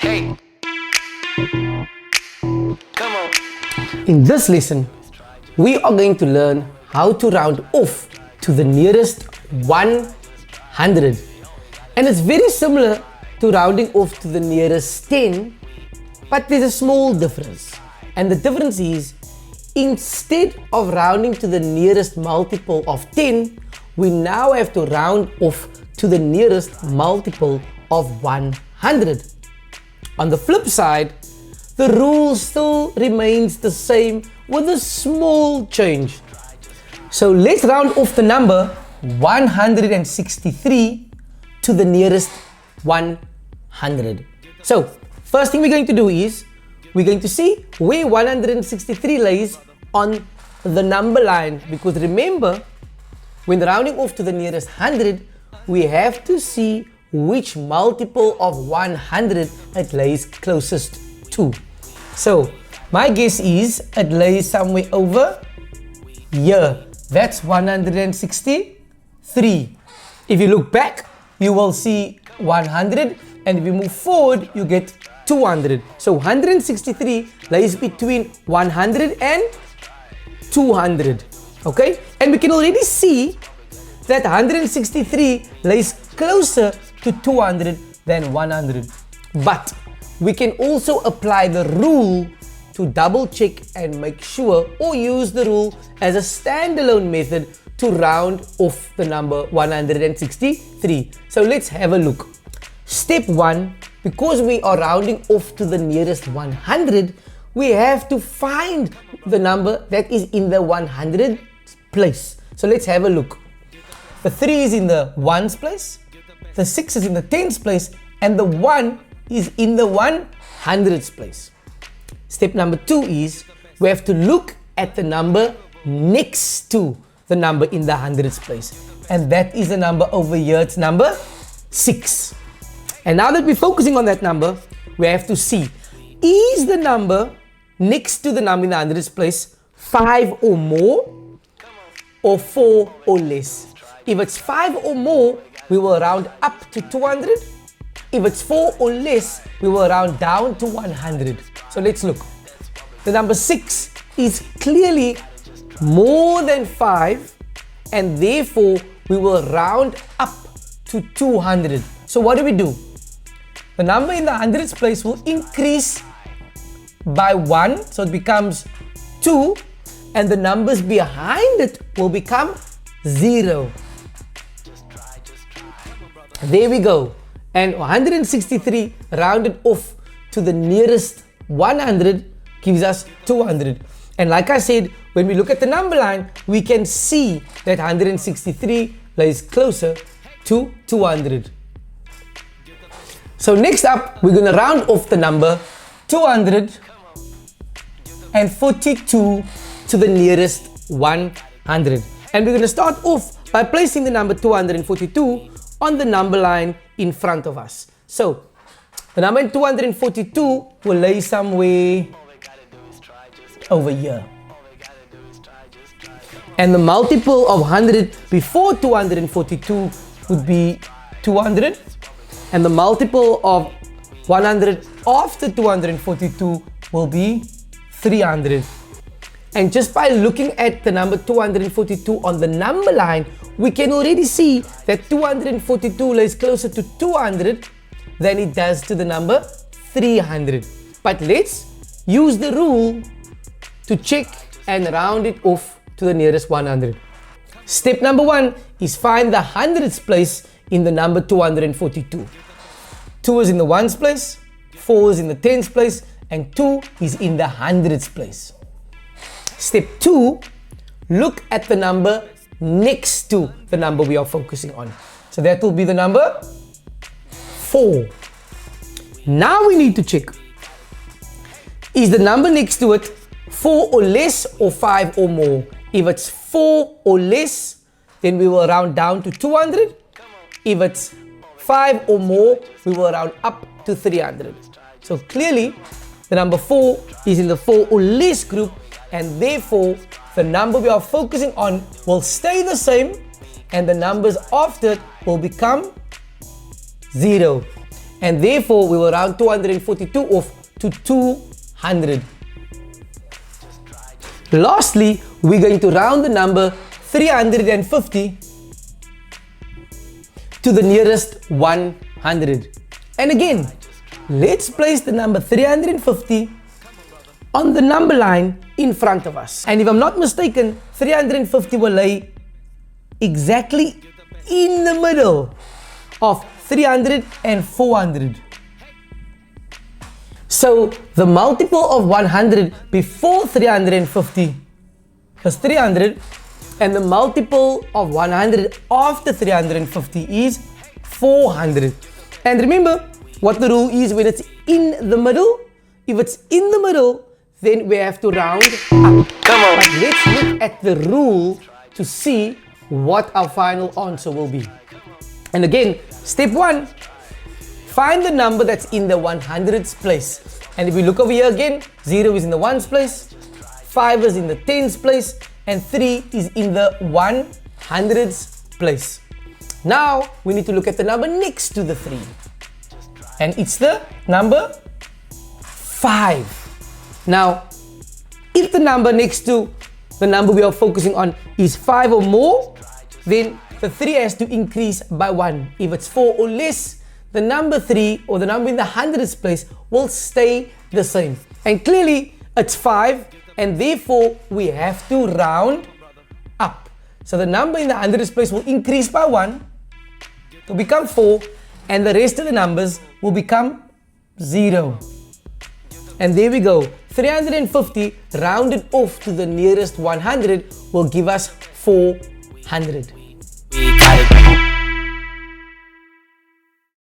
Hey, come on. In this lesson, we are going to learn how to round off to the nearest 100. And it's very similar to rounding off to the nearest 10, but there's a small difference. And the difference is, instead of rounding to the nearest multiple of 10, we now have to round off to the nearest multiple of 100. On the flip side, the rule still remains the same with a small change. So let's round off the number 163 to the nearest 100. So first thing we're going to do is we're going to see where 163 lays on the number line, because remember, when rounding off to the nearest 100, we have to see which multiple of 100 it lays closest to. So my guess is it lays somewhere over here. That's 163. If you look back, you will see 100, and if you move forward, you get 200. So 163 lays between 100 and 200. Okay? And we can already see that 163 lays closer to 200 than 100. But we can also apply the rule to double check and make sure, or use the rule as a standalone method to round off the number 163. So let's have a look. Step 1, because we are rounding off to the nearest 100, we have to find the number that is in the 100 place. So let's have a look. The 3 is in the 1's place, the 6 is in the 10's place, and the 1 is in the 100's place. Step number 2 is we have to look at the number next to the number in the 100's place, and that is the number over here. It's number 6. And now that we're focusing on that number, we have to see, is the number next to the number in the 100's place 5 or more or 4 or less? If it's 5 or more, we will round up to 200. If it's 4 or less, we will round down to 100. So let's look. The number 6 is clearly more than 5, and therefore we will round up to 200. So what do? The number in the 100's place will increase by 1, so it becomes 2, and the numbers behind it will become 0. There we go. And 163 rounded off to the nearest 100 gives us 200. And like I said, when we look at the number line, we can see that 163 lays closer to 200. So next up, we're going to round off the number 242 to the nearest 100. And we're going to start off by placing the number 242 on the number line in front of us. So the number 242 will lay somewhere over here. And the multiple of 100 before 242 would be 200. And the multiple of 100 after 242 will be 300. And just by looking at the number 242 on the number line, we can already see that 242 lays closer to 200 than it does to the number 300. But let's use the rule to check and round it off to the nearest 100. Step number 1 is find the 100's place in the number 242. 2 is in the 1's place, 4 is in the 10's place, and 2 is in the 100's place. Step 2, look at the number next to the number we are focusing on. So that will be the number 4. Now we need to check, is the number next to it 4 or less or 5 or more? If it's 4 or less, then we will round down to 200. If it's 5 or more, we will round up to 300. So clearly, the number 4 is in the 4 or less group, and therefore the number we are focusing on will stay the same, and the numbers after it will become 0. and therefore we will round 242 off to 200. Lastly, we're going to round the number 350 to the nearest 100. And again, let's place the number 350 on the number line in front of us. And if I'm not mistaken, 350 will lay exactly in the middle of 300 and 400. So the multiple of 100 before 350 was 300, and the multiple of 100 after 350 is 400. And remember what the rule is when it's in the middle. If it's in the middle, then we have to round up. But let's look at the rule to see what our final answer will be. And again, step 1, find the number that's in the 100s place. And if we look over here again, 0 is in the 1s place, 5 is in the 10s place, and 3 is in the 100s place. Now we need to look at the number next to the 3, and it's the number 5. Now, if the number next to the number we are focusing on is 5 or more, then the 3 has to increase by 1. If it's 4 or less, the number 3 or the number in the hundreds place will stay the same. And clearly it's 5, and therefore we have to round up. So the number in the hundreds place will increase by 1 to become 4, and the rest of the numbers will become 0. And there we go. 350 rounded off to the nearest 100 will give us 400.